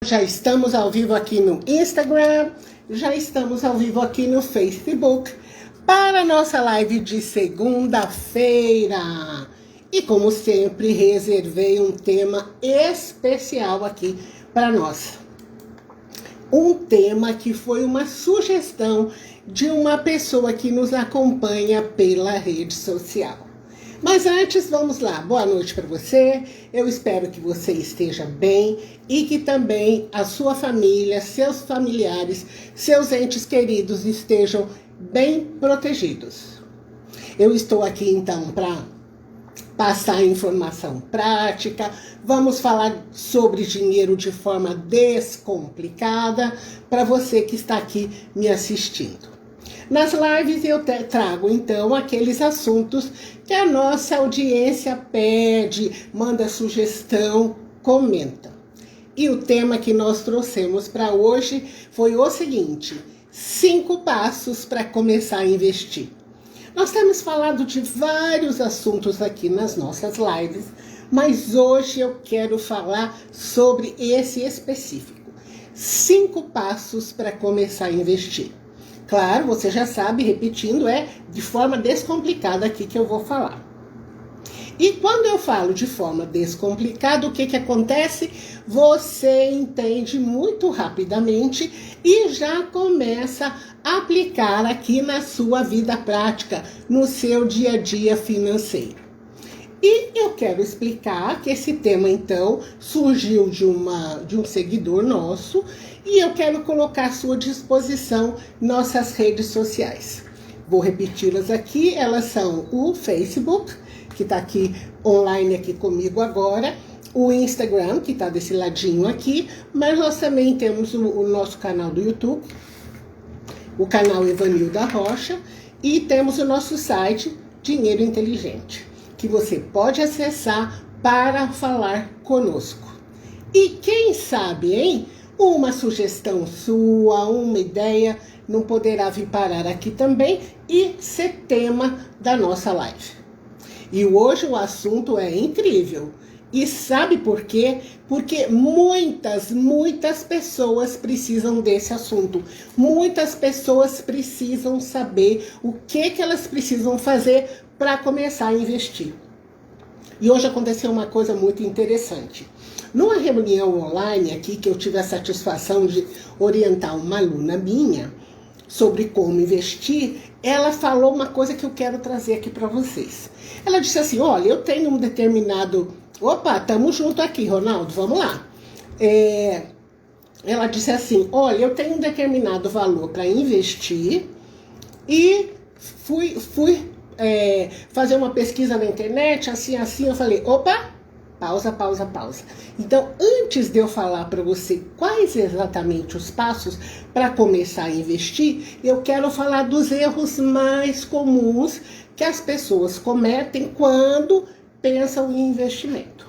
Já estamos ao vivo aqui no Instagram, já estamos ao vivo aqui no Facebook para a nossa live de segunda-feira. E como sempre, reservei um tema especial aqui para nós. Um tema que foi uma sugestão de uma pessoa que nos acompanha pela rede social. Mas antes, vamos lá. Boa noite para você. Eu espero que você esteja bem e que também a sua família, seus familiares, seus entes queridos estejam bem protegidos. Eu estou aqui então para passar informação prática. Vamos falar sobre dinheiro de forma descomplicada para você que está aqui me assistindo. Nas lives eu trago, então, aqueles assuntos que a nossa audiência pede, manda sugestão, comenta. E o tema que nós trouxemos para hoje foi o seguinte: 5 passos para começar a investir. Nós temos falado de vários assuntos aqui nas nossas lives, mas hoje eu quero falar sobre esse específico. 5 passos para começar a investir. Claro, você já sabe, repetindo, é de forma descomplicada aqui que eu vou falar. E quando eu falo de forma descomplicada, o que acontece? Você entende muito rapidamente e já começa a aplicar aqui na sua vida prática, no seu dia a dia financeiro. E eu quero explicar que esse tema, então, surgiu de um seguidor nosso e eu quero colocar à sua disposição nossas redes sociais. Vou repeti-las aqui, elas são o Facebook, que está aqui online aqui comigo agora, o Instagram, que está desse ladinho aqui, mas nós também temos o nosso canal do YouTube, o canal Evanilda Rocha, e temos o nosso site Dinheiro Inteligente, que você pode acessar para falar conosco. E quem sabe, hein? Uma sugestão sua, uma ideia, não poderá vir parar aqui também e ser tema da nossa live. E hoje o assunto é incrível. E sabe por quê? Porque muitas pessoas precisam desse assunto. Muitas pessoas precisam saber o que elas precisam fazer para começar a investir. E hoje aconteceu uma coisa muito interessante. Numa reunião online aqui, que eu tive a satisfação de orientar uma aluna minha sobre como investir, ela falou uma coisa que eu quero trazer aqui para vocês. Ela disse assim: olha, eu tenho um determinado... Opa, tamo junto aqui, Ronaldo, vamos lá. Ela disse assim: olha, eu tenho um determinado valor para investir e fui fazer uma pesquisa na internet, assim, eu falei, opa, pausa. Então, antes de eu falar para você quais exatamente os passos para começar a investir, eu quero falar dos erros mais comuns que as pessoas cometem quando pensam em investimento.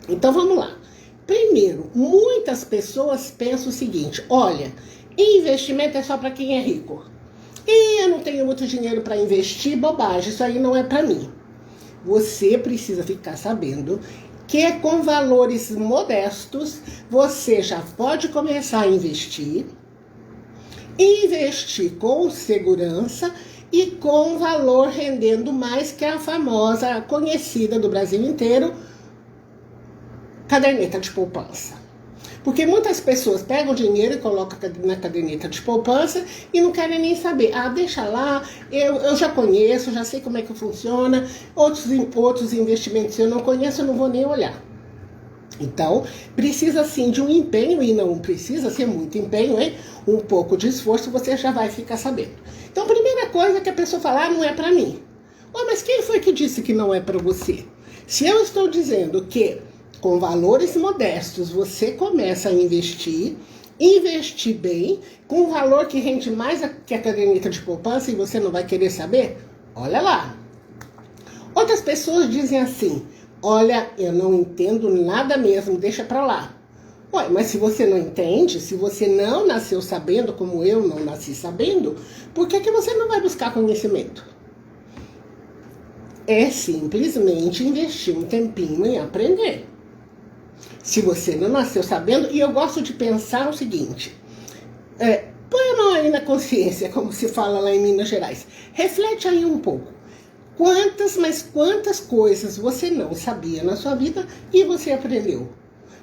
Então, vamos lá. Primeiro, muitas pessoas pensam o seguinte: olha, investimento é só para quem é rico. E eu não tenho muito dinheiro para investir, bobagem, isso aí não é para mim. Você precisa ficar sabendo que com valores modestos você já pode começar a investir com segurança e com valor rendendo mais, que a famosa, conhecida do Brasil inteiro, caderneta de poupança. Porque muitas pessoas pegam dinheiro e colocam na caderneta de poupança e não querem nem saber. Ah, deixa lá, eu já conheço, já sei como é que funciona. Outros investimentos eu não conheço, eu não vou nem olhar. Então, precisa sim de um empenho, e não precisa ser muito empenho, hein? Um pouco de esforço, você já vai ficar sabendo. Então, a primeira coisa que a pessoa fala: não é para mim. Oh, mas quem foi que disse que não é para você? Se eu estou dizendo que com valores modestos você começa a investir bem, com um valor que rende mais que a caderneta de poupança, e você não vai querer saber? Olha lá. Outras pessoas dizem assim: olha, eu não entendo nada mesmo, deixa pra lá. Ué, mas se você não entende, se você não nasceu sabendo, como eu não nasci sabendo, por que você não vai buscar conhecimento? É simplesmente investir um tempinho em aprender. Se você não nasceu sabendo, e eu gosto de pensar o seguinte, põe a mão aí na consciência, como se fala lá em Minas Gerais. Reflete aí um pouco. Quantas coisas você não sabia na sua vida e você aprendeu?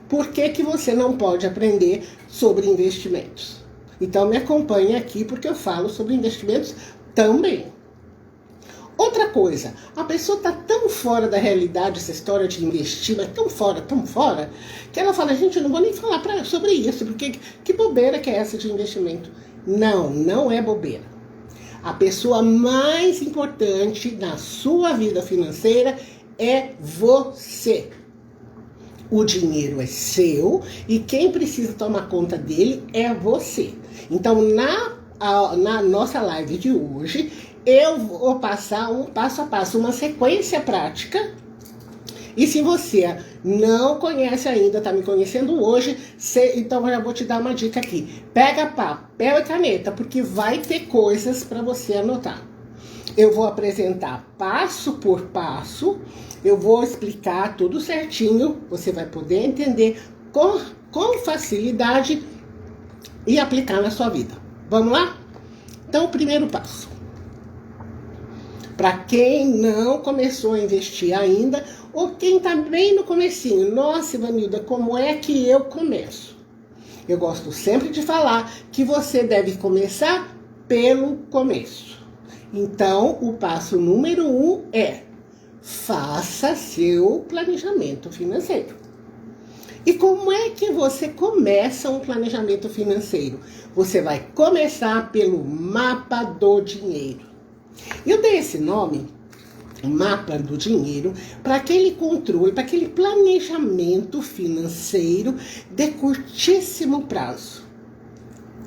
Por que você não pode aprender sobre investimentos? Então me acompanhe aqui porque eu falo sobre investimentos também. Outra coisa, a pessoa está tão fora da realidade, essa história de investir, mas tão fora, que ela fala, gente, eu não vou nem falar sobre isso, porque que bobeira que é essa de investimento? Não, não é bobeira. A pessoa mais importante na sua vida financeira é você. O dinheiro é seu e quem precisa tomar conta dele é você. Então, na nossa live de hoje, eu vou passar um passo a passo, uma sequência prática. E se você não conhece ainda, está me conhecendo hoje, então eu já vou te dar uma dica aqui. Pega papel e caneta, porque vai ter coisas para você anotar. Eu vou apresentar passo por passo, eu vou explicar tudo certinho, você vai poder entender com facilidade e aplicar na sua vida. Vamos lá? Então, o primeiro passo. Para quem não começou a investir ainda, ou quem está bem no comecinho. Nossa, Ivanilda, como é que eu começo? Eu gosto sempre de falar que você deve começar pelo começo. Então, o passo número 1 é: faça seu planejamento financeiro. E como é que você começa um planejamento financeiro? Você vai começar pelo mapa do dinheiro. Eu dei esse nome, mapa do dinheiro, para aquele controle, para aquele planejamento financeiro de curtíssimo prazo.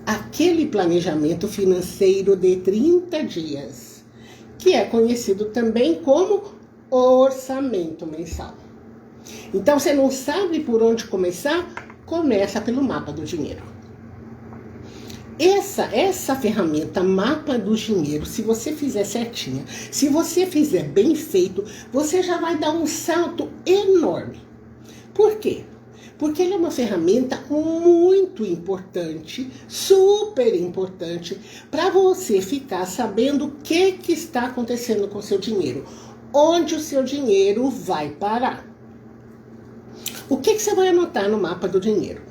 Aquele planejamento financeiro de 30 dias, que é conhecido também como orçamento mensal. Então, você não sabe por onde começar? Começa pelo mapa do dinheiro. Essa ferramenta, mapa do dinheiro, se você fizer certinha, se você fizer bem feito, você já vai dar um salto enorme. Por quê? Porque ela é uma ferramenta muito importante, super importante, para você ficar sabendo o que está acontecendo com o seu dinheiro, onde o seu dinheiro vai parar. O que você vai anotar no mapa do dinheiro?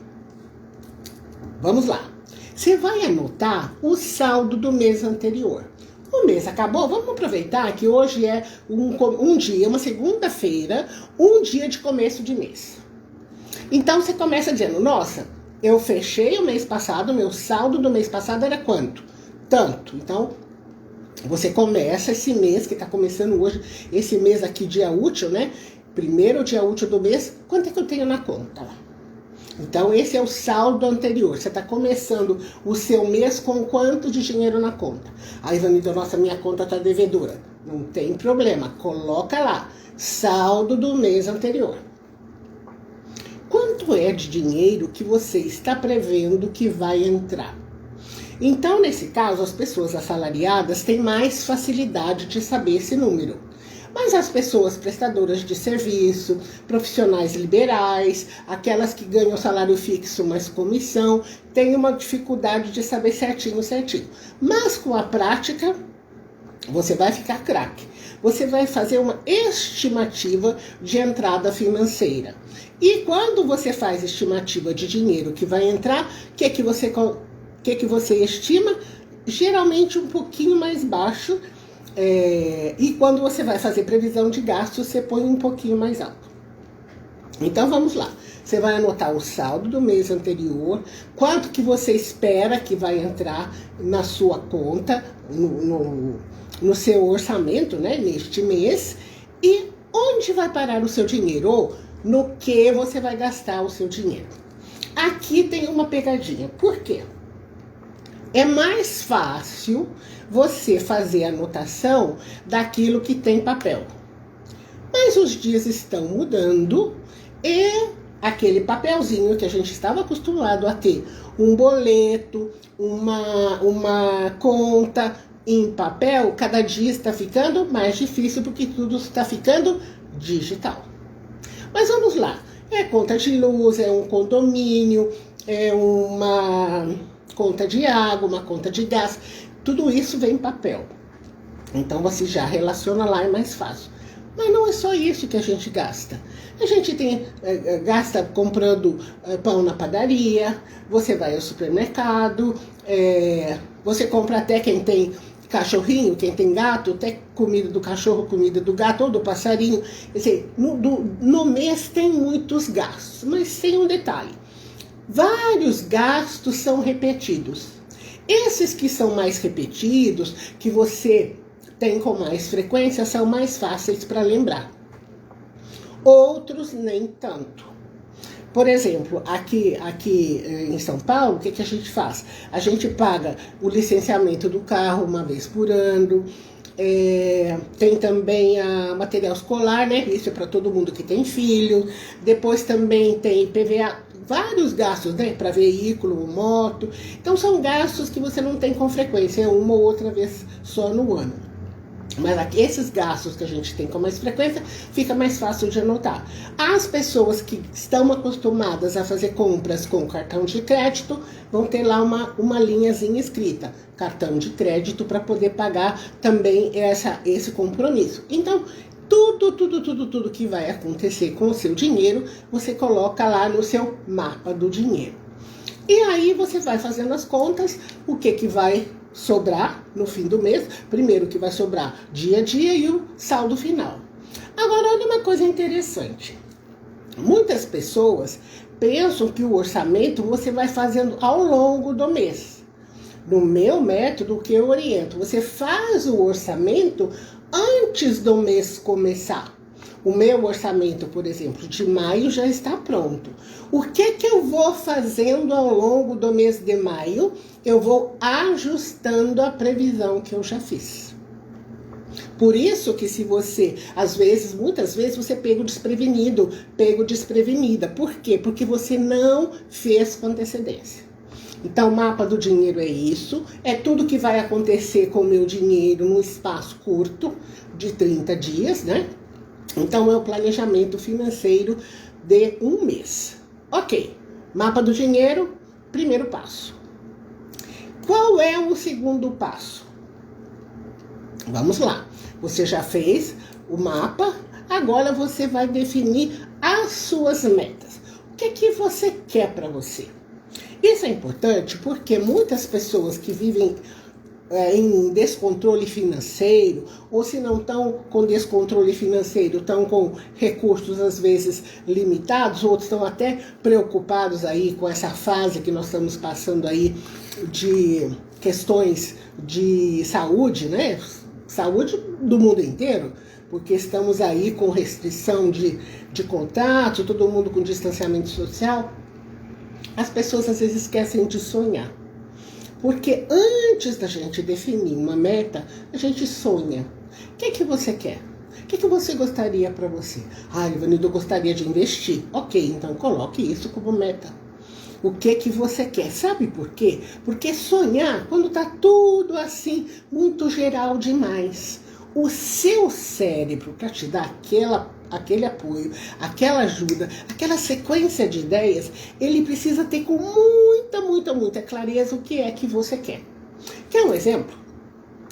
Vamos lá. Você vai anotar o saldo do mês anterior. O mês acabou, vamos aproveitar que hoje é um dia, uma segunda-feira, um dia de começo de mês. Então você começa dizendo, nossa, eu fechei o mês passado, meu saldo do mês passado era quanto? Tanto. Então, você começa esse mês, que está começando hoje, esse mês aqui, dia útil, né? Primeiro dia útil do mês, quanto é que eu tenho na conta? Então, esse é o saldo anterior. Você está começando o seu mês com quanto de dinheiro na conta? Aí, Ivanilda, nossa, minha conta está devedora. Não tem problema, coloca lá, saldo do mês anterior. Quanto é de dinheiro que você está prevendo que vai entrar? Então, nesse caso, as pessoas assalariadas têm mais facilidade de saber esse número. Mas as pessoas prestadoras de serviço, profissionais liberais, aquelas que ganham salário fixo, mas comissão, têm uma dificuldade de saber certinho. Mas com a prática, você vai ficar craque. Você vai fazer uma estimativa de entrada financeira. E quando você faz estimativa de dinheiro que vai entrar, o que que você estima? Geralmente um pouquinho mais baixo. E quando você vai fazer previsão de gastos, você põe um pouquinho mais alto. Então vamos lá. Você vai anotar o saldo do mês anterior, quanto que você espera que vai entrar na sua conta, no seu orçamento, né, neste mês, e onde vai parar o seu dinheiro, ou no que você vai gastar o seu dinheiro. Aqui tem uma pegadinha. Por quê? É mais fácil você fazer a anotação daquilo que tem papel. Mas os dias estão mudando e aquele papelzinho que a gente estava acostumado a ter, um boleto, uma conta em papel, cada dia está ficando mais difícil porque tudo está ficando digital. Mas vamos lá. É conta de luz, é um condomínio, é uma conta de água, uma conta de gás. Tudo isso vem em papel. Então você já relaciona lá, é mais fácil. Mas não é só isso que a gente gasta. A gente gasta comprando pão na padaria, você vai ao supermercado, você compra até quem tem cachorrinho, quem tem gato, até comida do cachorro, comida do gato ou do passarinho. Quer dizer, no mês tem muitos gastos, mas tem um detalhe. Vários gastos são repetidos. Esses que são mais repetidos, que você tem com mais frequência, são mais fáceis para lembrar. Outros nem tanto. Por exemplo, aqui em São Paulo, o que a gente faz? A gente paga o licenciamento do carro uma vez por ano, tem também a material escolar, né? Isso é para todo mundo que tem filho. Depois também tem IPVA, vários gastos, né? Para veículo, moto. Então são gastos que você não tem com frequência, é uma ou outra vez só no ano. Mas esses gastos que a gente tem com mais frequência, fica mais fácil de anotar. As pessoas que estão acostumadas a fazer compras com cartão de crédito, vão ter lá uma linhazinha escrita, cartão de crédito, para poder pagar também esse compromisso. Então, tudo que vai acontecer com o seu dinheiro, você coloca lá no seu mapa do dinheiro. E aí você vai fazendo as contas, o que vai sobrar no fim do mês. Primeiro que vai sobrar dia a dia e o saldo final. Agora, olha uma coisa interessante. Muitas pessoas pensam que o orçamento você vai fazendo ao longo do mês. No meu método, o que eu oriento, você faz o orçamento antes do mês começar. O meu orçamento, por exemplo, de maio já está pronto. O que eu vou fazendo ao longo do mês de maio? Eu vou ajustando a previsão que eu já fiz. Por isso que se você, muitas vezes você pega desprevenida. Por quê? Porque você não fez com antecedência. Então, o mapa do dinheiro é isso. É tudo que vai acontecer com o meu dinheiro num espaço curto, de 30 dias, né? Então, é o planejamento financeiro de um mês. Ok, mapa do dinheiro, primeiro passo. Qual é o segundo passo? Vamos lá. Você já fez o mapa, agora você vai definir as suas metas. O que você quer para você? Isso é importante porque muitas pessoas que vivem em descontrole financeiro, ou se não estão com descontrole financeiro, estão com recursos às vezes limitados, outros estão até preocupados aí com essa fase que nós estamos passando aí de questões de saúde, né? Saúde do mundo inteiro, porque estamos aí com restrição de contato, todo mundo com distanciamento social. As pessoas às vezes esquecem de sonhar. Porque antes da gente definir uma meta, a gente sonha. O que você quer? O que você gostaria para você? Ivanildo, eu gostaria de investir. Ok, então coloque isso como meta. O que você quer? Sabe por quê? Porque sonhar, quando tá tudo assim, muito geral demais, o seu cérebro, para te dar aquele apoio, aquela ajuda, aquela sequência de ideias, ele precisa ter com muita clareza o que é que você quer. Quer um exemplo?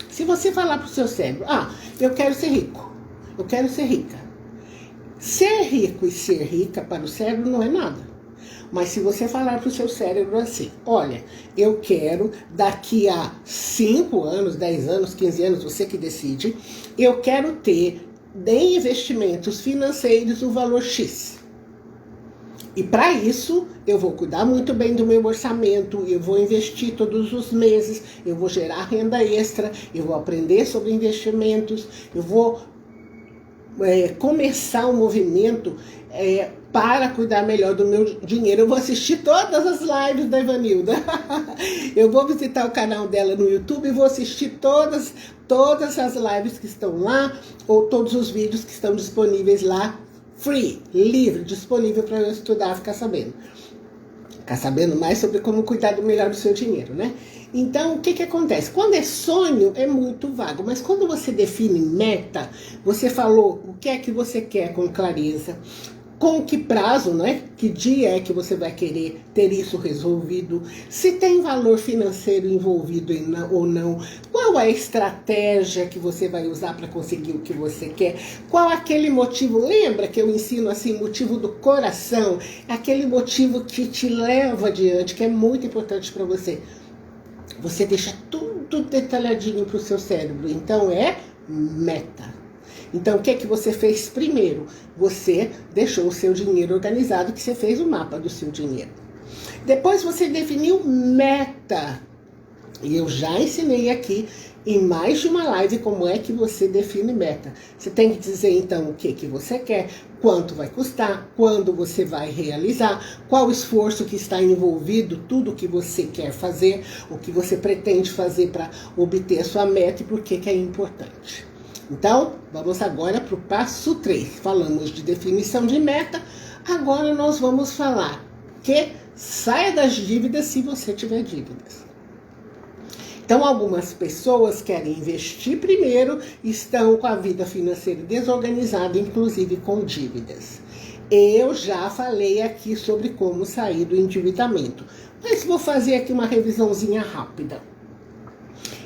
Se você falar para o seu cérebro, eu quero ser rico, eu quero ser rica. Ser rico e ser rica para o cérebro não é nada. Mas se você falar para o seu cérebro assim, olha, eu quero daqui a 5 anos, 10 anos, 15 anos, você que decide, eu quero ter de investimentos financeiros o valor X. E para isso, eu vou cuidar muito bem do meu orçamento, eu vou investir todos os meses, eu vou gerar renda extra, eu vou aprender sobre investimentos, eu vou começar um movimento para cuidar melhor do meu dinheiro. Eu vou assistir todas as lives da Ivanilda. Eu vou visitar o canal dela no YouTube e vou assistir todas as lives que estão lá, ou todos os vídeos que estão disponíveis lá, free, livre, disponível para eu estudar, ficar sabendo mais sobre como cuidar melhor do seu dinheiro, né? Então, o que acontece? Quando é sonho, é muito vago. Mas quando você define meta, você falou o que é que você quer com clareza, com que prazo, né? Que dia é que você vai querer ter isso resolvido? Se tem valor financeiro envolvido ou não? Qual a estratégia que você vai usar para conseguir o que você quer? Qual aquele motivo? Lembra que eu ensino assim, motivo do coração? Aquele motivo que te leva adiante, que é muito importante para você. Você deixa tudo detalhadinho para o seu cérebro. Então é meta. Então, o que é que você fez primeiro? Você deixou o seu dinheiro organizado, que você fez o mapa do seu dinheiro. Depois você definiu meta. E eu já ensinei aqui em mais de uma live como é que você define meta. Você tem que dizer, então, o que você quer, quanto vai custar, quando você vai realizar, qual o esforço que está envolvido, tudo que você quer fazer, o que você pretende fazer para obter a sua meta e por que é importante. Então, vamos agora para o passo 3. Falamos de definição de meta. Agora nós vamos falar que saia das dívidas se você tiver dívidas. Então, algumas pessoas querem investir primeiro, estão com a vida financeira desorganizada, inclusive com dívidas. Eu já falei aqui sobre como sair do endividamento, mas vou fazer aqui uma revisãozinha rápida.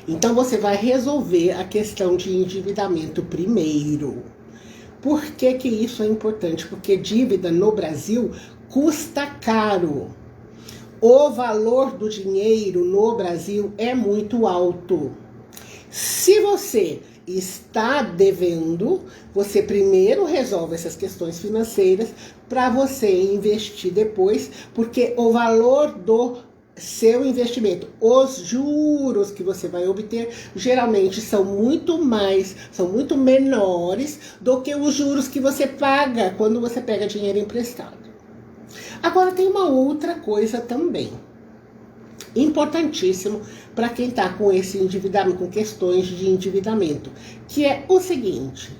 Então, você vai resolver a questão de endividamento primeiro. Por que que isso é importante? Porque dívida no Brasil custa caro. O valor do dinheiro no Brasil é muito alto. Se você está devendo, você primeiro resolve essas questões financeiras para você investir depois, porque o valor do seu investimento, os juros que você vai obter, geralmente são muito menores do que os juros que você paga quando você pega dinheiro emprestado. Agora tem uma outra coisa também, importantíssimo para quem está com esse endividamento, com questões de endividamento, que é o seguinte: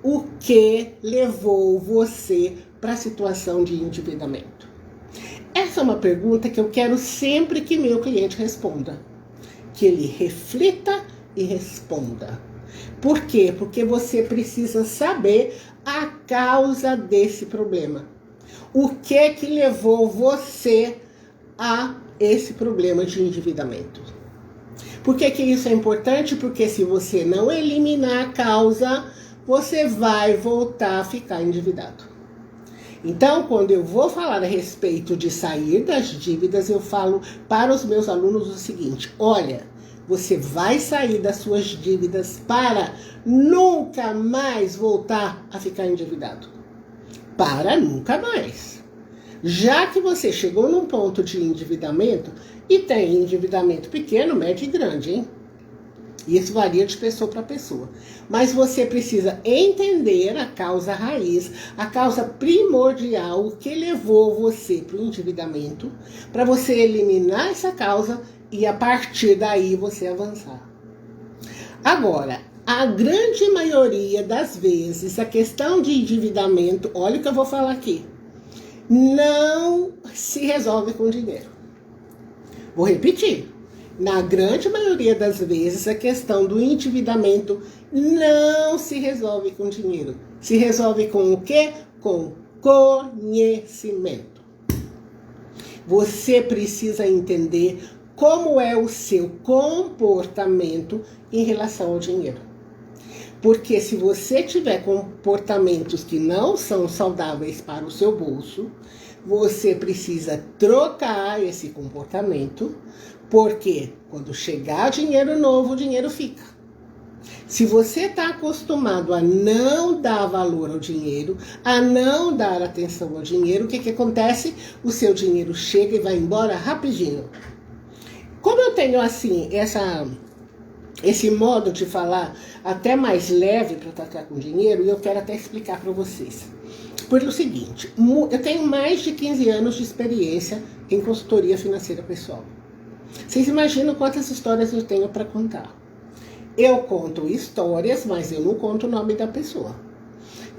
o que levou você para a situação de endividamento? Essa é uma pergunta que eu quero sempre que meu cliente responda. Que ele reflita e responda. Por quê? Porque você precisa saber a causa desse problema. O que levou você a esse problema de endividamento? Por que isso é importante? Porque se você não eliminar a causa, você vai voltar a ficar endividado. Então, quando eu vou falar a respeito de sair das dívidas, eu falo para os meus alunos o seguinte: olha, você vai sair das suas dívidas para nunca mais voltar a ficar endividado. Para nunca mais. Já que você chegou num ponto de endividamento, e tem endividamento pequeno, médio e grande, hein? Isso varia de pessoa para pessoa. Mas você precisa entender a causa raiz, a causa primordial, o que levou você para o endividamento, para você eliminar essa causa e a partir daí você avançar. Agora, a grande maioria das vezes, a questão de endividamento, olha o que eu vou falar aqui, não se resolve com dinheiro. Vou repetir. Na grande maioria das vezes, a questão do endividamento não se resolve com dinheiro. Se resolve com o quê? Com conhecimento. Você precisa entender como é o seu comportamento em relação ao dinheiro. Porque se você tiver comportamentos que não são saudáveis para o seu bolso, você precisa trocar esse comportamento, porque quando chegar dinheiro novo, o dinheiro fica. Se você está acostumado a não dar valor ao dinheiro, a não dar atenção ao dinheiro, o que acontece? O seu dinheiro chega e vai embora rapidinho. Como eu tenho assim, esse modo de falar até mais leve para tratar com dinheiro, eu quero até explicar para vocês. Pelo seguinte, eu tenho mais de 15 anos de experiência em consultoria financeira pessoal. Vocês imaginam quantas histórias eu tenho para contar? Eu conto histórias, mas eu não conto o nome da pessoa.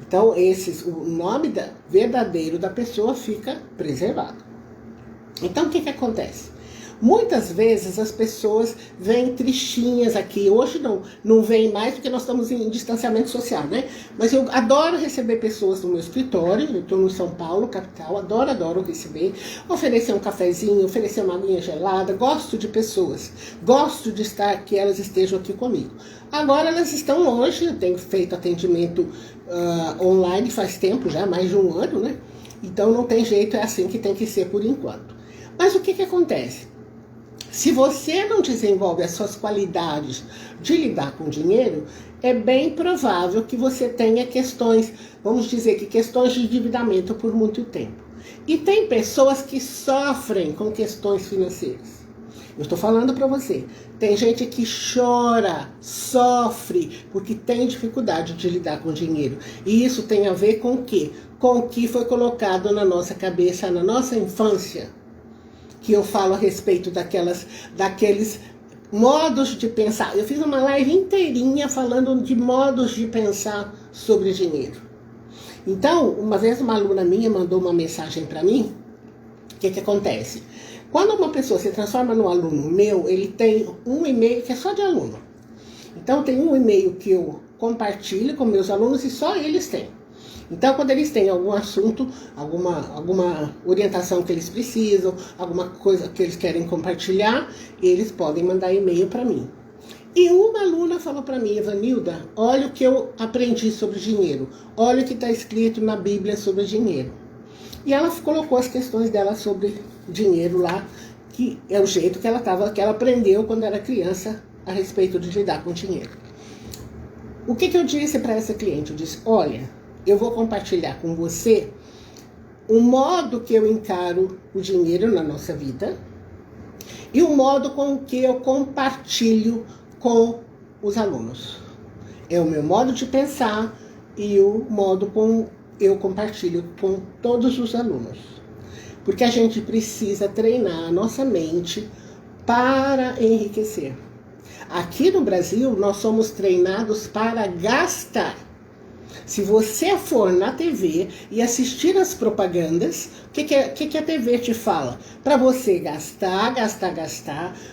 Então, o nome verdadeiro da pessoa fica preservado. Então, o que acontece? Muitas vezes as pessoas vêm tristinhas aqui. Hoje não vêm mais porque nós estamos em distanciamento social, né? Mas eu adoro receber pessoas no meu escritório. Eu estou no São Paulo, capital. Adoro receber. Oferecer um cafezinho, oferecer uma aguinha gelada. Gosto de pessoas. Gosto de estar que elas estejam aqui comigo. Agora elas estão longe. Eu tenho feito atendimento online faz tempo já, mais de um ano, né? Então não tem jeito, é assim que tem que ser por enquanto. Mas o que acontece? Se você não desenvolve as suas qualidades de lidar com dinheiro, é bem provável que você tenha questões, vamos dizer que questões de endividamento por muito tempo. E tem pessoas que sofrem com questões financeiras. Eu estou falando para você, tem gente que chora, sofre, porque tem dificuldade de lidar com dinheiro. E isso tem a ver com o quê? Com o que foi colocado na nossa cabeça, na nossa infância. Que eu falo a respeito daqueles modos de pensar. Eu fiz uma live inteirinha falando de modos de pensar sobre dinheiro. Então, uma vez uma aluna minha mandou uma mensagem para mim. O que acontece? Quando uma pessoa se transforma num aluno meu, ele tem um e-mail que é só de aluno. Então, tem um e-mail que eu compartilho com meus alunos e só eles têm. Então, quando eles têm algum assunto, alguma orientação que eles precisam, alguma coisa que eles querem compartilhar, eles podem mandar e-mail para mim. E uma aluna falou para mim, Evanilda, olha o que eu aprendi sobre dinheiro, olha o que está escrito na Bíblia sobre dinheiro. E ela colocou as questões dela sobre dinheiro lá, que é o jeito que ela aprendeu quando era criança a respeito de lidar com dinheiro. O que eu disse para essa cliente? Eu disse, olha, eu vou compartilhar com você o modo que eu encaro o dinheiro na nossa vida e o modo com que eu compartilho com os alunos. É o meu modo de pensar e o modo como eu compartilho com todos os alunos. Porque a gente precisa treinar a nossa mente para enriquecer. Aqui no Brasil, nós somos treinados para gastar. Se você for na TV e assistir as propagandas, o que a TV te fala? Para você gastar,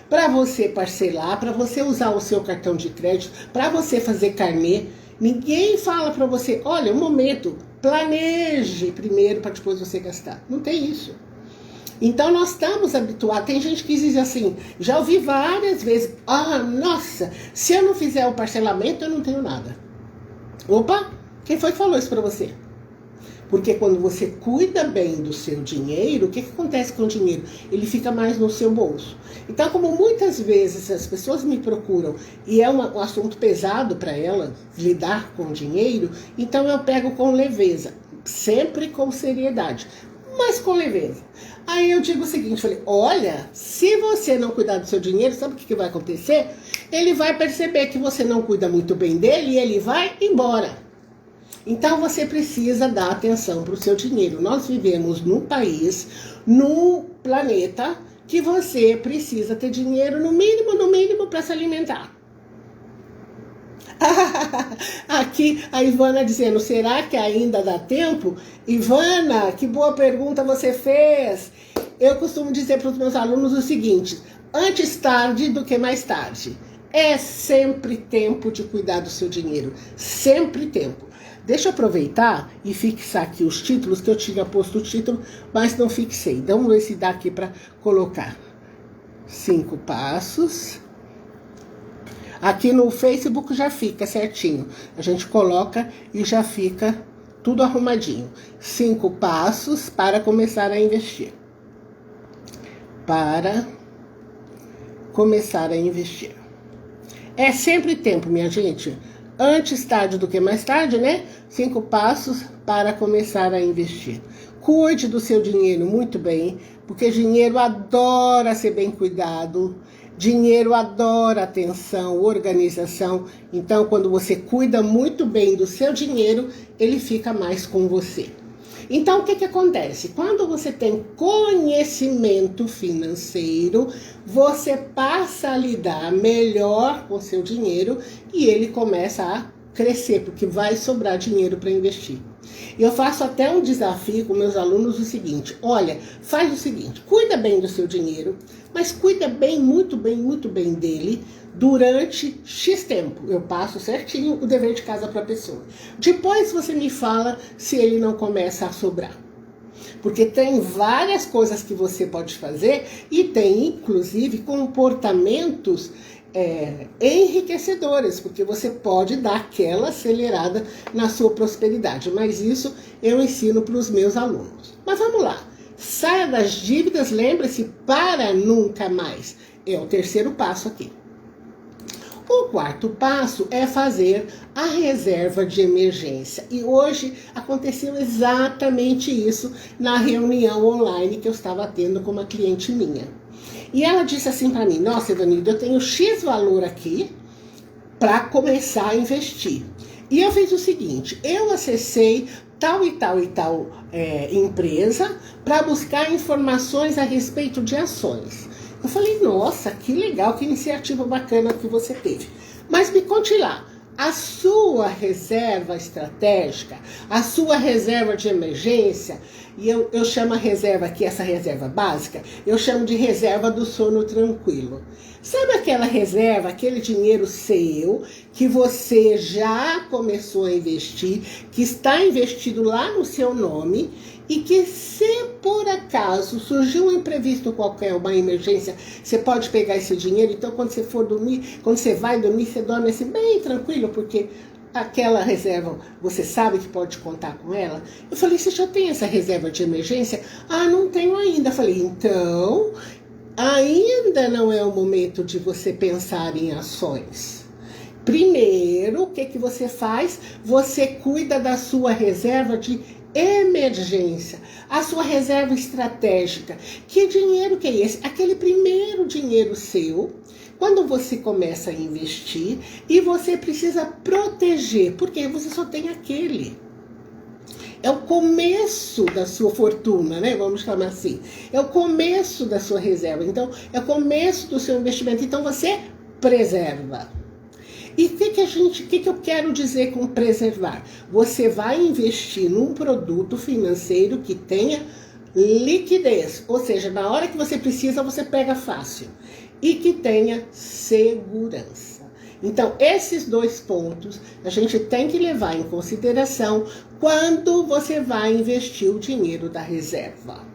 para você parcelar, para você usar o seu cartão de crédito, para você fazer carnê. Ninguém fala para você, olha, um momento, planeje primeiro para depois você gastar. Não tem isso. Então nós estamos habituados, tem gente que diz assim, já ouvi várias vezes, nossa, se eu não fizer o parcelamento eu não tenho nada. Opa! Quem foi que falou isso para você? Porque quando você cuida bem do seu dinheiro, o que acontece com o dinheiro? Ele fica mais no seu bolso. Então, como muitas vezes as pessoas me procuram e é um assunto pesado para elas, lidar com o dinheiro, então eu pego com leveza, sempre com seriedade, mas com leveza. Aí eu digo o seguinte, falei, olha, se você não cuidar do seu dinheiro, sabe o que vai acontecer? Ele vai perceber que você não cuida muito bem dele e ele vai embora. Então você precisa dar atenção para o seu dinheiro. Nós vivemos num país, num planeta, que você precisa ter dinheiro no mínimo para se alimentar. Aqui a Ivana dizendo, será que ainda dá tempo? Ivana, que boa pergunta você fez. Eu costumo dizer para os meus alunos o seguinte, antes tarde do que mais tarde. É sempre tempo de cuidar do seu dinheiro, sempre tempo. Deixa eu aproveitar e fixar aqui os títulos, que eu tinha posto o título, mas não fixei. Então, vamos ver se dá aqui para colocar. 5 passos. Aqui no Facebook já fica certinho. A gente coloca e já fica tudo arrumadinho. 5 passos para começar a investir. Para começar a investir. É sempre tempo, minha gente. Antes tarde do que mais tarde, né? 5 passos para começar a investir. Cuide do seu dinheiro muito bem, porque dinheiro adora ser bem cuidado. Dinheiro adora atenção, organização. Então, quando você cuida muito bem do seu dinheiro, ele fica mais com você. Então, o que acontece? Quando você tem conhecimento financeiro, você passa a lidar melhor com o seu dinheiro e ele começa a crescer, porque vai sobrar dinheiro para investir. Eu faço até um desafio com meus alunos o seguinte: olha, faz o seguinte, cuida bem do seu dinheiro, mas cuida bem, muito bem dele durante X tempo. Eu passo certinho o dever de casa para a pessoa. Depois você me fala se ele não começa a sobrar. Porque tem várias coisas que você pode fazer e tem, inclusive, comportamentos enriquecedores, porque você pode dar aquela acelerada na sua prosperidade. Mas isso eu ensino para os meus alunos. Mas vamos lá. Saia das dívidas, lembre-se, para nunca mais. É o terceiro passo aqui. O quarto passo é fazer a reserva de emergência. E hoje aconteceu exatamente isso na reunião online que eu estava tendo com uma cliente minha. E ela disse assim para mim: nossa, Evanilda, eu tenho X valor aqui para começar a investir. E eu fiz o seguinte: eu acessei tal e tal empresa para buscar informações a respeito de ações. Eu falei: nossa, que legal, que iniciativa bacana que você teve. Mas me conte lá, a sua reserva estratégica, a sua reserva de emergência, e eu chamo a reserva aqui, essa reserva básica, eu chamo de reserva do sono tranquilo. Sabe aquela reserva, aquele dinheiro seu, que você já começou a investir, que está investido lá no seu nome, e que se por acaso surgiu um imprevisto qualquer, uma emergência, você pode pegar esse dinheiro. Então quando você for dormir, quando você vai dormir, você dorme assim bem tranquilo, porque aquela reserva, você sabe que pode contar com ela. Eu falei: você já tem essa reserva de emergência? Ah, não tenho ainda. Eu falei: então, ainda não é o momento de você pensar em ações. Primeiro, o que você faz? Você cuida da sua reserva de emergência, a sua reserva estratégica. Que dinheiro que é esse? Aquele primeiro dinheiro seu, quando você começa a investir e você precisa proteger, porque você só tem aquele. É o começo da sua fortuna, né? Vamos chamar assim. É o começo da sua reserva. Então, é o começo do seu investimento. Então, você preserva. E o que eu quero dizer com preservar? Você vai investir num produto financeiro que tenha liquidez, ou seja, na hora que você precisa, você pega fácil, e que tenha segurança. Então, esses dois pontos a gente tem que levar em consideração quando você vai investir o dinheiro da reserva.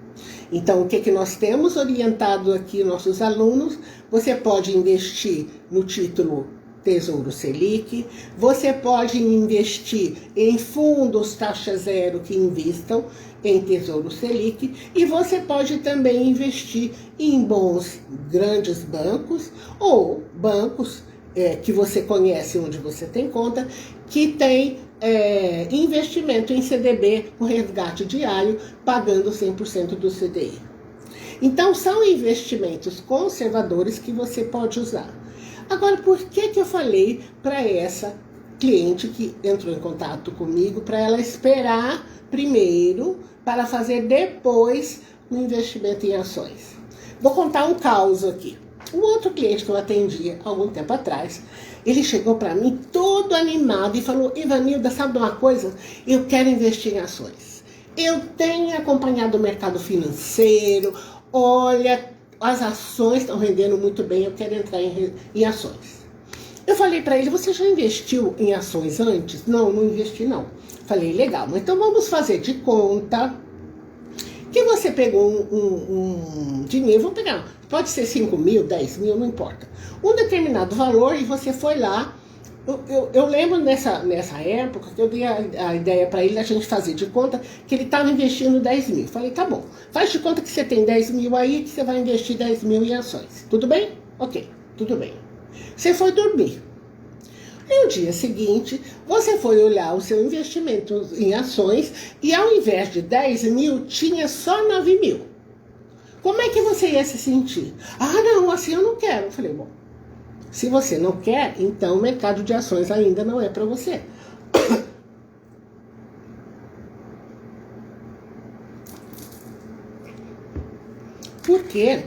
Então, o que nós temos orientado aqui nossos alunos? Você pode investir no título Tesouro Selic, você pode investir em fundos taxa zero que investam em Tesouro Selic, e você pode também investir em bons grandes bancos ou bancos que você conhece, onde você tem conta, que tem investimento em CDB com resgate diário, pagando 100% do CDI. Então, são investimentos conservadores que você pode usar. Agora, por que eu falei para essa cliente que entrou em contato comigo, para ela esperar primeiro para fazer depois o investimento em ações? Vou contar um caso aqui. Um outro cliente que eu atendia há algum tempo atrás, ele chegou para mim todo animado e falou: Evanilda, sabe de uma coisa? Eu quero investir em ações. Eu tenho acompanhado o mercado financeiro, olha, as ações estão rendendo muito bem, eu quero entrar em ações. Eu falei para ele: você já investiu em ações antes? Não, não investi não. Falei: legal, então vamos fazer de conta que você pegou um dinheiro, vamos pegar, pode ser 5 mil, 10 mil, não importa, um determinado valor, e você foi lá. Eu lembro nessa época que eu dei a ideia para ele, a gente fazer de conta que ele estava investindo 10 mil. Falei: tá bom, faz de conta que você tem 10 mil aí, que você vai investir 10 mil em ações. Tudo bem? Ok, tudo bem. Você foi dormir. No dia seguinte, você foi olhar o seu investimento em ações e ao invés de 10 mil, tinha só 9 mil. Como é que você ia se sentir? Ah, não, assim eu não quero. Eu falei: bom, se você não quer, então o mercado de ações ainda não é para você. Porque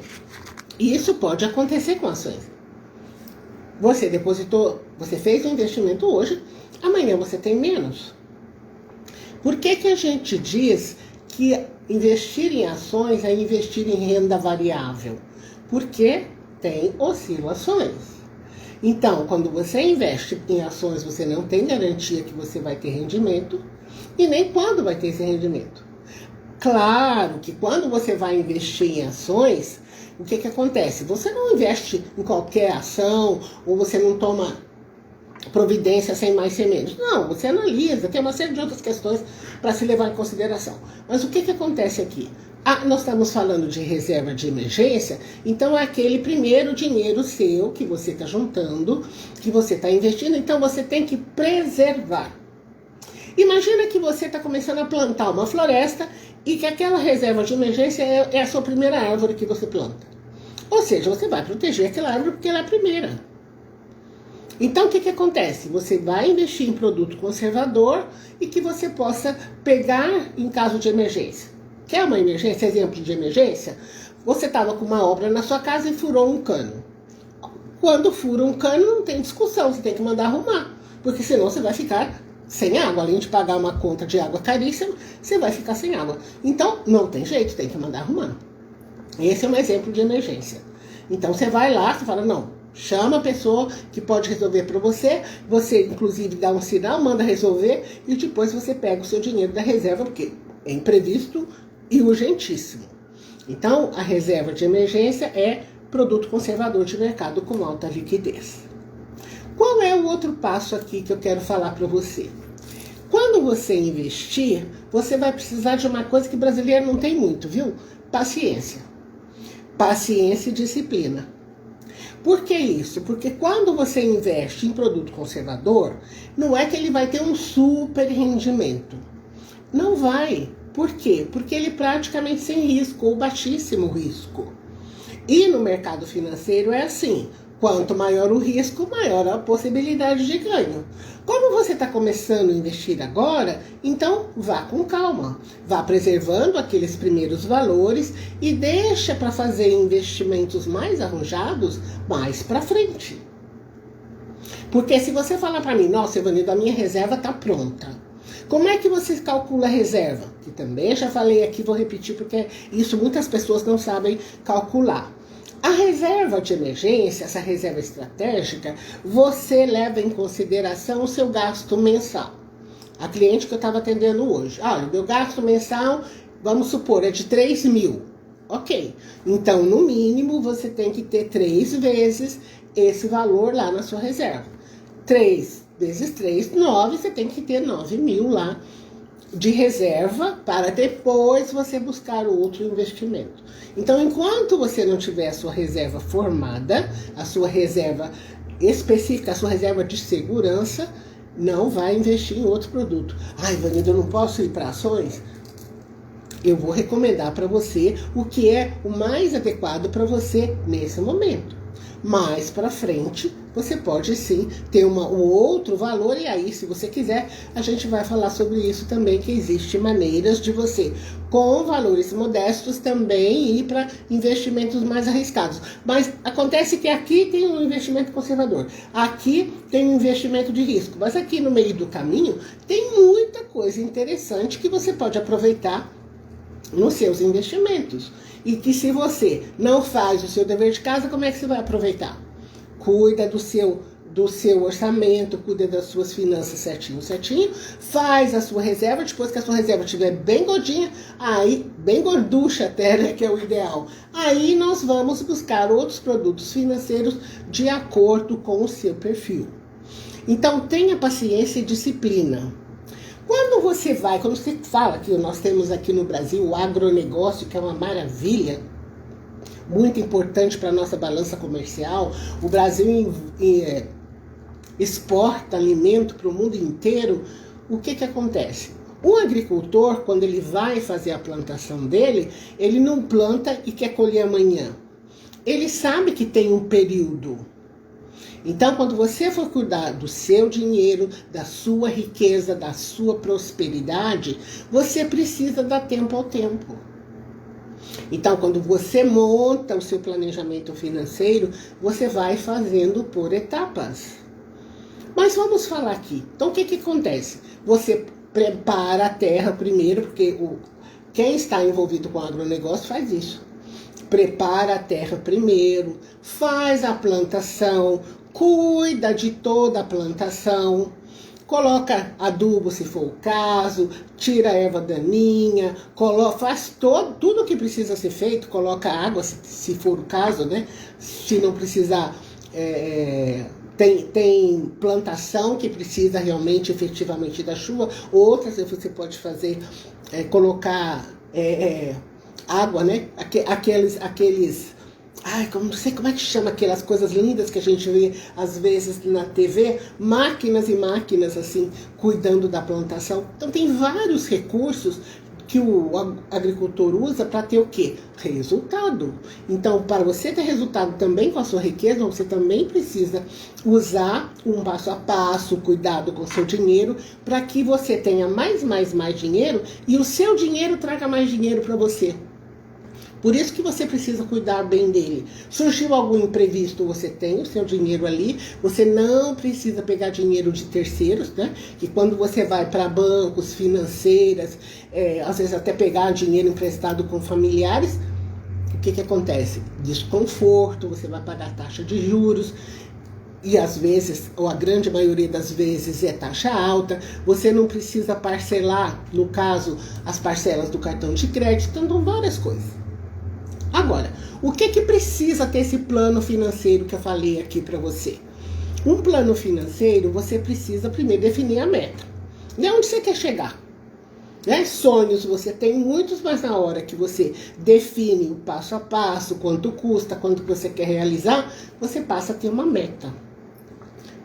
isso pode acontecer com ações. Você depositou, você fez um investimento hoje, amanhã você tem menos. Por que que a gente diz que investir em ações é investir em renda variável? Porque tem oscilações. Então, quando você investe em ações, você não tem garantia que você vai ter rendimento e nem quando vai ter esse rendimento. Claro que quando você vai investir em ações, o que que acontece? Você não investe em qualquer ação ou você não toma providência sem mais sem menos. Não, você analisa, tem uma série de outras questões para se levar em consideração. Mas o que que acontece aqui? Nós estamos falando de reserva de emergência, então é aquele primeiro dinheiro seu que você está juntando, que você está investindo, então você tem que preservar. Imagina que você está começando a plantar uma floresta e que aquela reserva de emergência é a sua primeira árvore que você planta. Ou seja, você vai proteger aquela árvore porque ela é a primeira. Então, o que que acontece? Você vai investir em produto conservador e que você possa pegar em caso de emergência. Quer uma emergência, exemplo de emergência? Você estava com uma obra na sua casa e furou um cano. Quando fura um cano, não tem discussão, você tem que mandar arrumar. Porque senão você vai ficar sem água. Além de pagar uma conta de água caríssima, você vai ficar sem água. Então, não tem jeito, tem que mandar arrumar. Esse é um exemplo de emergência. Então, você vai lá, você fala, não, chama a pessoa que pode resolver para você. Você, inclusive, dá um sinal, manda resolver e depois você pega o seu dinheiro da reserva, porque é imprevisto e urgentíssimo. Então, a reserva de emergência é produto conservador de mercado com alta liquidez. Qual é o outro passo aqui que eu quero falar para você? Quando você investir, você vai precisar de uma coisa que brasileiro não tem muito, viu? Paciência. Paciência e disciplina. Por que isso? Porque quando você investe em produto conservador, não é que ele vai ter um super rendimento. Não vai. Por quê? Porque ele é praticamente sem risco ou baixíssimo risco. E no mercado financeiro é assim. Quanto maior o risco, maior a possibilidade de ganho. Como você está começando a investir agora, então vá com calma. Vá preservando aqueles primeiros valores e deixa para fazer investimentos mais arrojados mais para frente. Porque se você falar para mim, nossa, Evanildo, a minha reserva está pronta. Como é que você calcula a reserva? Que também já falei aqui, vou repetir porque isso muitas pessoas não sabem calcular. A reserva de emergência, essa reserva estratégica, você leva em consideração o seu gasto mensal. A cliente que eu estava atendendo hoje, olha, o meu gasto mensal, vamos supor, é de 3 mil. Ok, então no mínimo você tem que ter 3 vezes esse valor lá na sua reserva. 3 vezes 3, 9, você tem que ter 9 mil lá de reserva para depois você buscar outro investimento. Então, enquanto você não tiver a sua reserva formada, a sua reserva específica, a sua reserva de segurança, não vai investir em outro produto. Ai, Vanildo, eu não posso ir para ações? Eu vou recomendar para você o que é o mais adequado para você nesse momento. Mais para frente, você pode sim ter um outro valor e aí, se você quiser, a gente vai falar sobre isso também, que existem maneiras de você, com valores modestos, também ir para investimentos mais arriscados. Mas acontece que aqui tem um investimento conservador, aqui tem um investimento de risco, mas aqui no meio do caminho tem muita coisa interessante que você pode aproveitar nos seus investimentos. E que se você não faz o seu dever de casa, como é que você vai aproveitar? Cuida do seu orçamento, cuida das suas finanças certinho, faz a sua reserva, depois que a sua reserva estiver bem gordinha, aí, bem gorducha até, né, que é o ideal, aí nós vamos buscar outros produtos financeiros de acordo com o seu perfil. Então tenha paciência e disciplina. Quando você fala que nós temos aqui no Brasil o agronegócio, que é uma maravilha, muito importante para a nossa balança comercial, o Brasil exporta alimento para o mundo inteiro, o que acontece? O agricultor, quando ele vai fazer a plantação dele, ele não planta e quer colher amanhã. Ele sabe que tem um período. Então, quando você for cuidar do seu dinheiro, da sua riqueza, da sua prosperidade, você precisa dar tempo ao tempo. Então, quando você monta o seu planejamento financeiro, você vai fazendo por etapas. Mas vamos falar aqui. Então, o que acontece? Você prepara a terra primeiro, porque quem está envolvido com o agronegócio faz isso. Prepara a terra primeiro, faz a plantação, cuida de toda a plantação, coloca adubo se for o caso, tira a erva daninha, faz tudo o que precisa ser feito, coloca água se for o caso, né? Se não precisar, tem plantação que precisa realmente, efetivamente da chuva, outras você pode fazer, colocar água, né? Aqueles não sei como é que chama aquelas coisas lindas que a gente vê às vezes na TV, máquinas e máquinas assim, cuidando da plantação. Então tem vários recursos que o agricultor usa para ter o quê? Resultado. Então, para você ter resultado também com a sua riqueza, você também precisa usar um passo a passo, cuidado com o seu dinheiro, para que você tenha mais dinheiro e o seu dinheiro traga mais dinheiro para você. Por isso que você precisa cuidar bem dele. Surgiu algum imprevisto, você tem o seu dinheiro ali. Você não precisa pegar dinheiro de terceiros, né? Que quando você vai para bancos, financeiras, às vezes até pegar dinheiro emprestado com familiares, o que acontece? Desconforto, você vai pagar taxa de juros. E às vezes, ou a grande maioria das vezes, é taxa alta. Você não precisa parcelar, no caso, as parcelas do cartão de crédito. Então, várias coisas. Agora, o que precisa ter esse plano financeiro que eu falei aqui para você? Um plano financeiro, você precisa primeiro definir a meta. De onde você quer chegar? Né? Sonhos você tem muitos, mas na hora que você define o passo a passo, quanto custa, quanto você quer realizar, você passa a ter uma meta.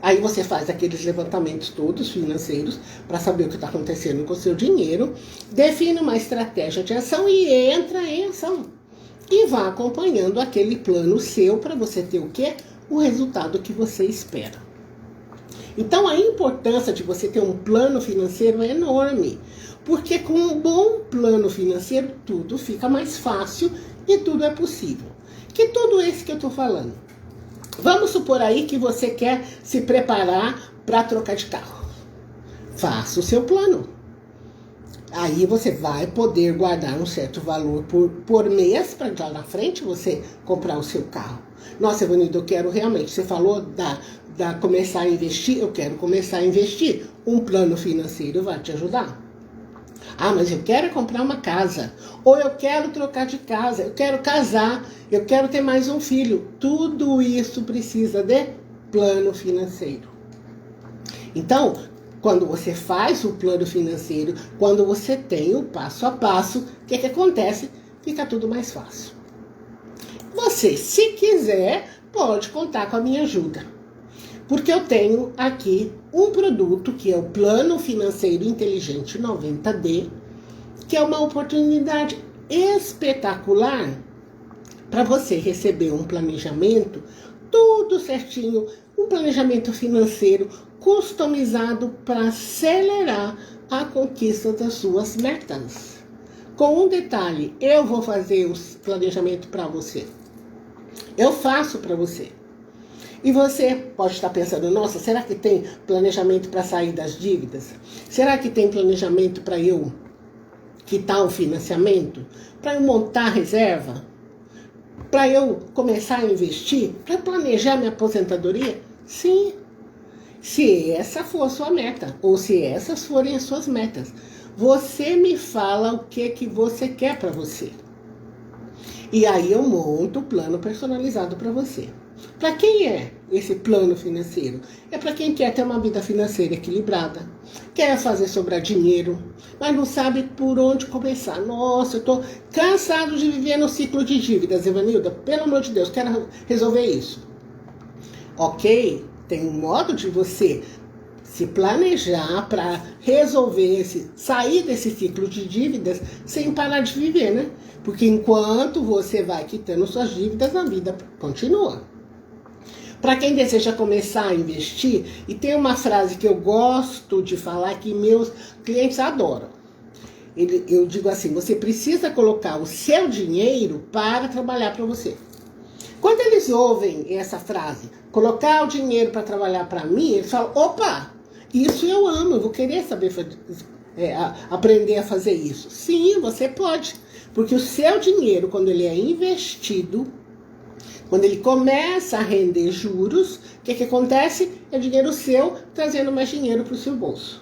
Aí você faz aqueles levantamentos todos financeiros para saber o que está acontecendo com o seu dinheiro, define uma estratégia de ação e entra em ação. E vá acompanhando aquele plano seu para você ter o quê? O resultado que você espera. Então a importância de você ter um plano financeiro é enorme. Porque com um bom plano financeiro tudo fica mais fácil e tudo é possível. Que tudo isso que eu estou falando. Vamos supor aí que você quer se preparar para trocar de carro. Faça o seu plano. Aí você vai poder guardar um certo valor por mês para lá na frente você comprar o seu carro. Nossa, Evanilda, eu quero realmente, você falou da começar a investir, eu quero começar a investir. Um plano financeiro vai te ajudar. Ah, mas eu quero comprar uma casa, ou eu quero trocar de casa, eu quero casar, eu quero ter mais um filho. Tudo isso precisa de plano financeiro. Então, quando você faz o plano financeiro, quando você tem o passo a passo, o que acontece? Fica tudo mais fácil. Você, se quiser, pode contar com a minha ajuda. Porque eu tenho aqui um produto que é o Plano Financeiro Inteligente 90D, que é uma oportunidade espetacular para você receber um planejamento tudo certinho, um planejamento financeiro customizado para acelerar a conquista das suas metas. Com um detalhe, eu vou fazer o planejamento para você. Eu faço para você. E você pode estar pensando, nossa, será que tem planejamento para sair das dívidas? Será que tem planejamento para eu quitar o financiamento? Para eu montar a reserva? Para eu começar a investir? Para planejar minha aposentadoria? Sim. Se essa for a sua meta, ou se essas forem as suas metas, você me fala o que você quer para você. E aí eu monto o plano personalizado para você. Para quem é esse plano financeiro? É para quem quer ter uma vida financeira equilibrada, quer fazer sobrar dinheiro, mas não sabe por onde começar. Nossa, eu estou cansado de viver no ciclo de dívidas, Evanilda. Pelo amor de Deus, quero resolver isso. Ok? Tem um modo de você se planejar para resolver sair desse ciclo de dívidas sem parar de viver, né? Porque enquanto você vai quitando suas dívidas, a vida continua. Para quem deseja começar a investir, e tem uma frase que eu gosto de falar que meus clientes adoram. Eu digo assim, você precisa colocar o seu dinheiro para trabalhar para você. Quando eles ouvem essa frase, colocar o dinheiro para trabalhar para mim, eles falam, opa, isso eu amo, eu vou querer saber aprender a fazer isso. Sim, você pode, porque o seu dinheiro, quando ele é investido, quando ele começa a render juros, o que acontece? É dinheiro seu trazendo mais dinheiro para o seu bolso.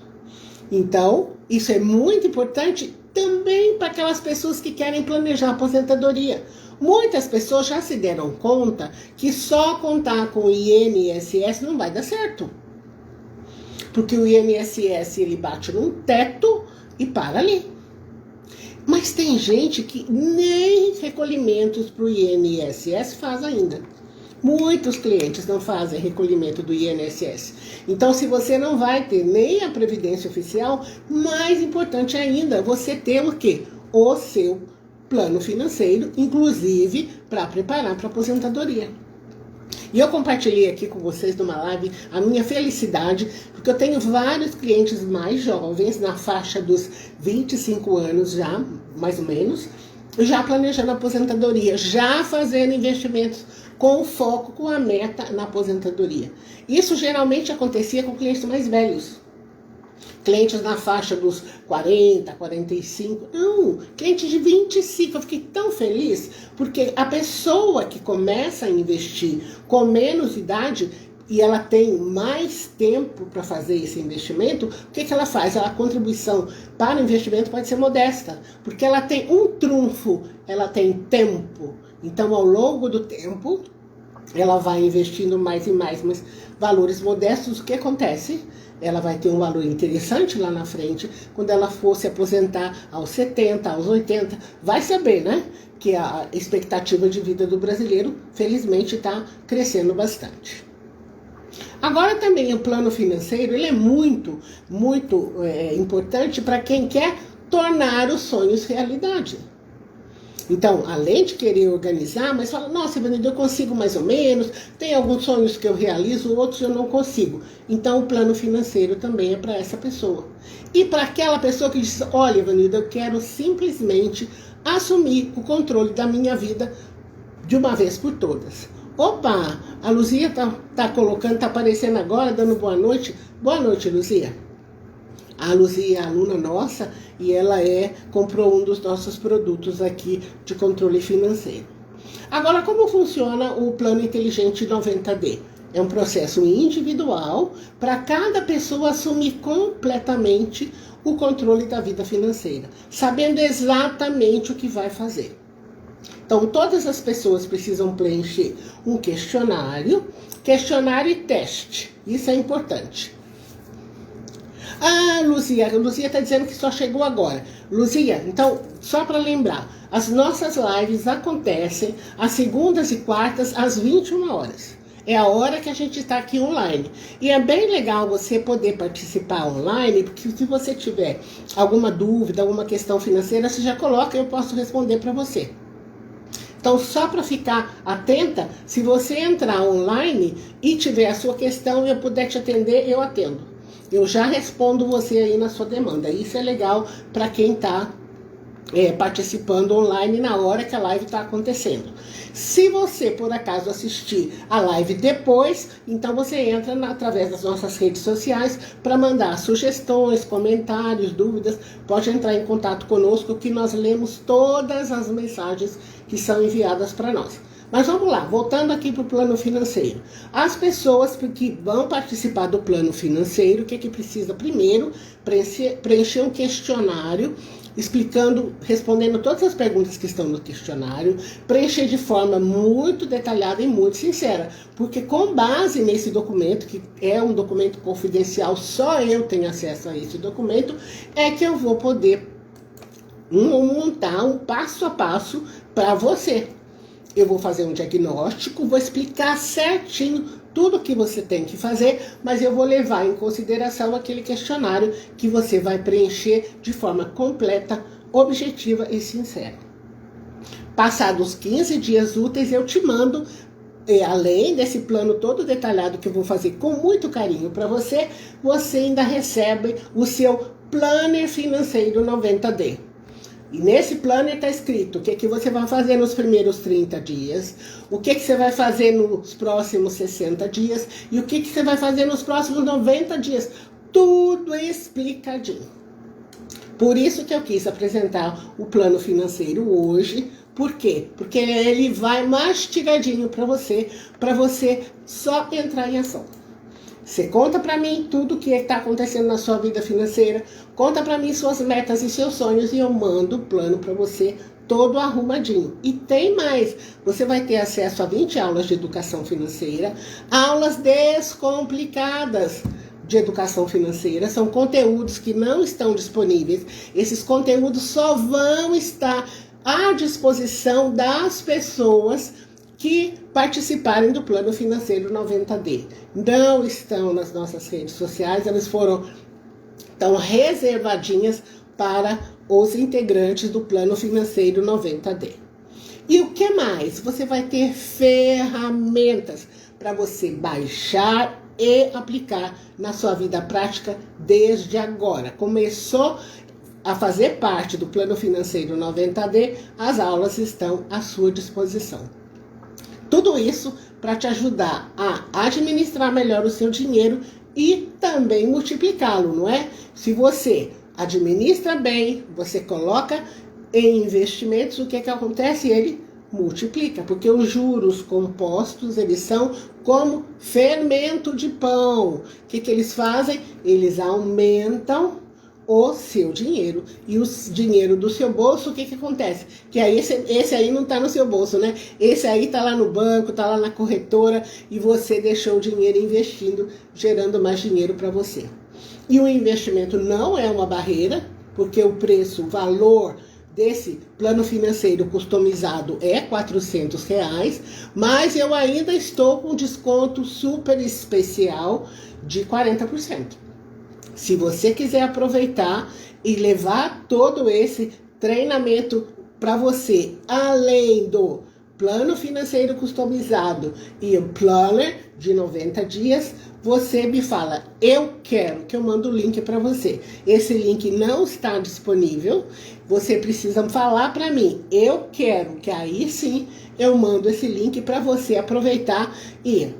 Então, isso é muito importante também para aquelas pessoas que querem planejar a aposentadoria. Muitas pessoas já se deram conta que só contar com o INSS não vai dar certo. Porque o INSS ele bate num teto e para ali. Mas tem gente que nem recolhimentos para o INSS faz ainda. Muitos clientes não fazem recolhimento do INSS. Então, se você não vai ter nem a Previdência Oficial, mais importante ainda, você ter o quê? O seu plano financeiro, inclusive para preparar para a aposentadoria. E eu compartilhei aqui com vocês numa live a minha felicidade, porque eu tenho vários clientes mais jovens, na faixa dos 25 anos já, mais ou menos, já planejando a aposentadoria, já fazendo investimentos com foco, com a meta na aposentadoria. Isso geralmente acontecia com clientes mais velhos. Clientes na faixa dos 40, 45, não, clientes de 25, eu fiquei tão feliz, porque a pessoa que começa a investir com menos idade, e ela tem mais tempo para fazer esse investimento, o que ela faz? A contribuição para o investimento pode ser modesta, porque ela tem um trunfo, ela tem tempo. Então, ao longo do tempo, ela vai investindo mais e mais, mas valores modestos, o que acontece? Ela vai ter um valor interessante lá na frente, quando ela for se aposentar aos 70, aos 80. Vai saber, né? Que a expectativa de vida do brasileiro, felizmente, está crescendo bastante. Agora também o plano financeiro, ele é muito importante para quem quer tornar os sonhos realidade. Então, além de querer organizar, mas fala, nossa, Evanilda, eu consigo mais ou menos, tem alguns sonhos que eu realizo, outros eu não consigo. Então, o plano financeiro também é para essa pessoa. E para aquela pessoa que diz, olha, Evanilda, eu quero simplesmente assumir o controle da minha vida de uma vez por todas. Opa, a Luzia tá colocando, tá aparecendo agora, dando boa noite. Boa noite, Luzia. A Luzia é aluna nossa e ela comprou um dos nossos produtos aqui de controle financeiro. Agora, como funciona o Plano Inteligente 90D? É um processo individual para cada pessoa assumir completamente o controle da vida financeira, sabendo exatamente o que vai fazer. Então, todas as pessoas precisam preencher um questionário e teste. Isso é importante. Ah, Luzia está dizendo que só chegou agora. Luzia, então, só para lembrar, as nossas lives acontecem às segundas e quartas, às 21 horas. É a hora que a gente está aqui online. E é bem legal você poder participar online, porque se você tiver alguma dúvida, alguma questão financeira, você já coloca e eu posso responder para você. Então, só para ficar atenta, se você entrar online e tiver a sua questão e eu puder te atender, eu atendo. Eu já respondo você aí na sua demanda. Isso é legal para quem está participando online na hora que a live está acontecendo. Se você, por acaso, assistir a live depois, então você entra através das nossas redes sociais para mandar sugestões, comentários, dúvidas. Pode entrar em contato conosco que nós lemos todas as mensagens que são enviadas para nós. Mas vamos lá, voltando aqui para o plano financeiro. As pessoas que vão participar do plano financeiro, o que precisa? Primeiro, preencher um questionário, respondendo todas as perguntas que estão no questionário, preencher de forma muito detalhada e muito sincera, porque com base nesse documento, que é um documento confidencial, só eu tenho acesso a esse documento, é que eu vou poder montar um passo a passo para você. Eu vou fazer um diagnóstico, vou explicar certinho tudo o que você tem que fazer, mas eu vou levar em consideração aquele questionário que você vai preencher de forma completa, objetiva e sincera. Passados 15 dias úteis, eu te mando, além desse plano todo detalhado que eu vou fazer com muito carinho para você, você ainda recebe o seu Planner Financeiro 90D. E nesse planner está escrito o que você vai fazer nos primeiros 30 dias, o que você vai fazer nos próximos 60 dias e o que você vai fazer nos próximos 90 dias. Tudo explicadinho. Por isso que eu quis apresentar o plano financeiro hoje. Por quê? Porque ele vai mastigadinho para você só entrar em ação. Você conta para mim tudo o que está acontecendo na sua vida financeira, conta para mim suas metas e seus sonhos e eu mando o plano para você todo arrumadinho. E tem mais, você vai ter acesso a 20 aulas de educação financeira, aulas descomplicadas de educação financeira, são conteúdos que não estão disponíveis, esses conteúdos só vão estar à disposição das pessoas que participarem do Plano Financeiro 90D. Não estão nas nossas redes sociais, elas estão reservadinhas para os integrantes do Plano Financeiro 90D. E o que mais? Você vai ter ferramentas para você baixar e aplicar na sua vida prática desde agora. Começou a fazer parte do Plano Financeiro 90D, as aulas estão à sua disposição. Tudo isso para te ajudar a administrar melhor o seu dinheiro e também multiplicá-lo, não é? Se você administra bem, você coloca em investimentos, o que acontece? Ele multiplica, porque os juros compostos, eles são como fermento de pão. O que eles fazem? Eles aumentam o seu dinheiro. E o dinheiro do seu bolso, o que acontece? Que aí esse aí não está no seu bolso, né? Esse aí está lá no banco, está lá na corretora e você deixou o dinheiro investindo, gerando mais dinheiro para você. E o investimento não é uma barreira, porque o preço, o valor desse plano financeiro customizado é R$400, mas eu ainda estou com desconto super especial de 40%. Se você quiser aproveitar e levar todo esse treinamento para você, além do plano financeiro customizado e o planner de 90 dias, você me fala, eu quero, que eu mando o link para você. Esse link não está disponível, você precisa falar para mim, eu quero, que aí sim eu mando esse link para você aproveitar e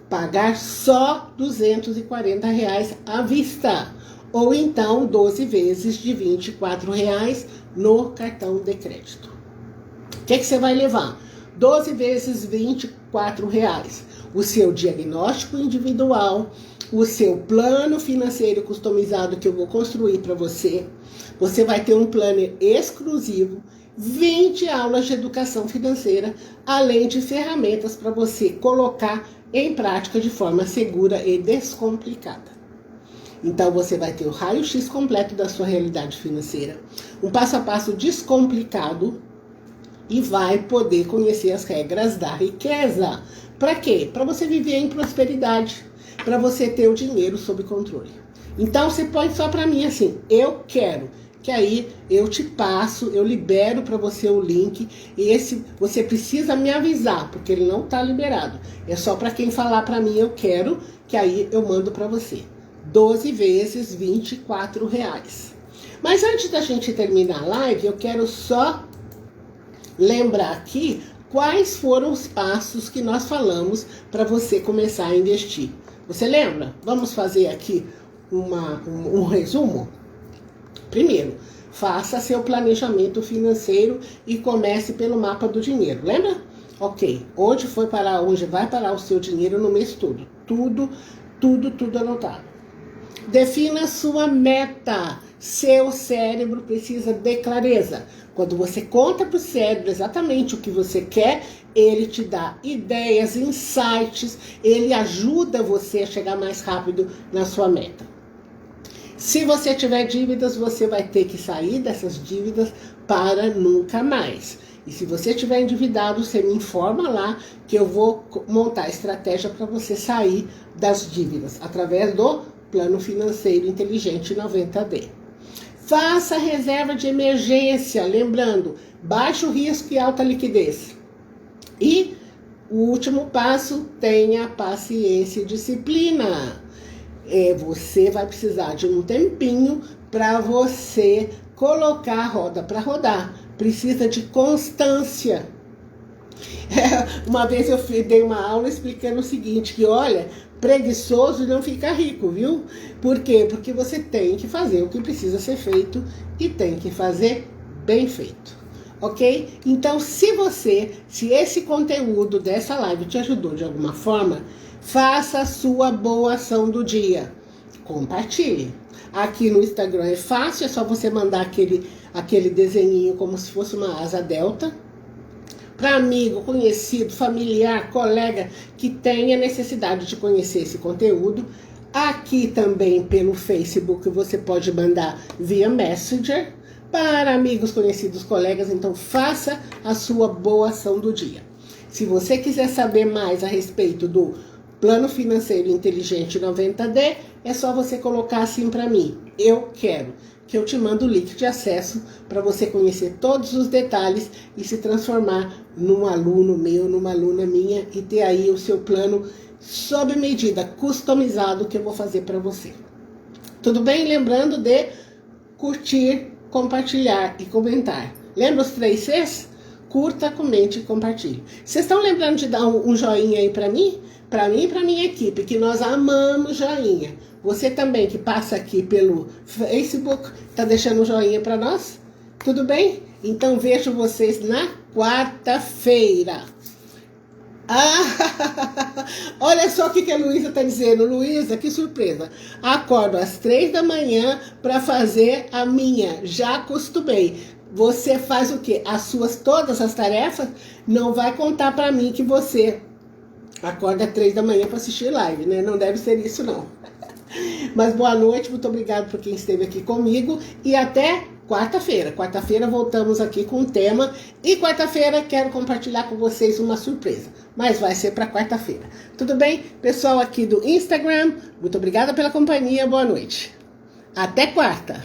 pagar só R$240 à vista, ou então 12 vezes de R$24 no cartão de crédito. O que você vai levar? 12 vezes R$24, o seu diagnóstico individual, o seu plano financeiro customizado que eu vou construir para você. Você vai ter um planner exclusivo, 20 aulas de educação financeira, além de ferramentas para você colocar em prática de forma segura e descomplicada. Então você vai ter o raio-x completo da sua realidade financeira, um passo a passo descomplicado e vai poder conhecer as regras da riqueza. Para quê? Para você viver em prosperidade, para você ter o dinheiro sob controle. Então você põe só para mim assim, eu quero, que aí eu te passo, eu libero para você o link, e esse você precisa me avisar, porque ele não está liberado. É só para quem falar para mim, eu quero, que aí eu mando para você. 12 vezes R$24. Mas antes da gente terminar a live, eu quero só lembrar aqui quais foram os passos que nós falamos para você começar a investir. Você lembra? Vamos fazer aqui um resumo? Primeiro, faça seu planejamento financeiro e comece pelo mapa do dinheiro. Lembra? Ok. Onde vai parar o seu dinheiro no mês todo? Tudo anotado. Defina sua meta. Seu cérebro precisa de clareza. Quando você conta para o cérebro exatamente o que você quer, ele te dá ideias, insights, ele ajuda você a chegar mais rápido na sua meta. Se você tiver dívidas, você vai ter que sair dessas dívidas para nunca mais. E se você estiver endividado, você me informa lá que eu vou montar estratégia para você sair das dívidas através do Plano Financeiro Inteligente 90D. Faça reserva de emergência, lembrando, baixo risco e alta liquidez. E o último passo, tenha paciência e disciplina. Você vai precisar de um tempinho para você colocar a roda para rodar. Precisa de constância. Uma vez eu dei uma aula explicando o seguinte, que olha, preguiçoso não fica rico, viu? Por quê? Porque você tem que fazer o que precisa ser feito e tem que fazer bem feito, ok? Então, se esse conteúdo dessa live te ajudou de alguma forma, faça a sua boa ação do dia. Compartilhe. Aqui no Instagram é fácil, é só você mandar aquele desenhinho como se fosse uma asa delta, para amigo, conhecido, familiar, colega que tenha necessidade de conhecer esse conteúdo. Aqui também pelo Facebook você pode mandar via Messenger para amigos, conhecidos, colegas. Então faça a sua boa ação do dia. Se você quiser saber mais a respeito do Plano Financeiro Inteligente 90D, é só você colocar assim para mim: eu quero, que eu te mando o link de acesso para você conhecer todos os detalhes e se transformar num aluno meu, numa aluna minha e ter aí o seu plano sob medida, customizado, que eu vou fazer para você. Tudo bem? Lembrando de curtir, compartilhar e comentar. Lembra os 3 Cs? Curta, comente e compartilhe. Vocês estão lembrando de dar um joinha aí para mim? Para mim e para minha equipe, que nós amamos joinha. Você também que passa aqui pelo Facebook, tá deixando um joinha para nós? Tudo bem? Então vejo vocês na quarta-feira. Olha só o que a Luísa tá dizendo. Luísa, que surpresa. Acordo às 3 da manhã para fazer a minha. Já acostumei. Você faz o quê? Todas as tarefas? Não vai contar para mim que você acorda às 3 da manhã para assistir live, né? Não deve ser isso, não. Mas boa noite, muito obrigado por quem esteve aqui comigo e até quarta-feira. Quarta-feira voltamos aqui com um tema e quarta-feira quero compartilhar com vocês uma surpresa, mas vai ser para quarta-feira. Tudo bem? Pessoal aqui do Instagram, muito obrigada pela companhia, boa noite. Até quarta!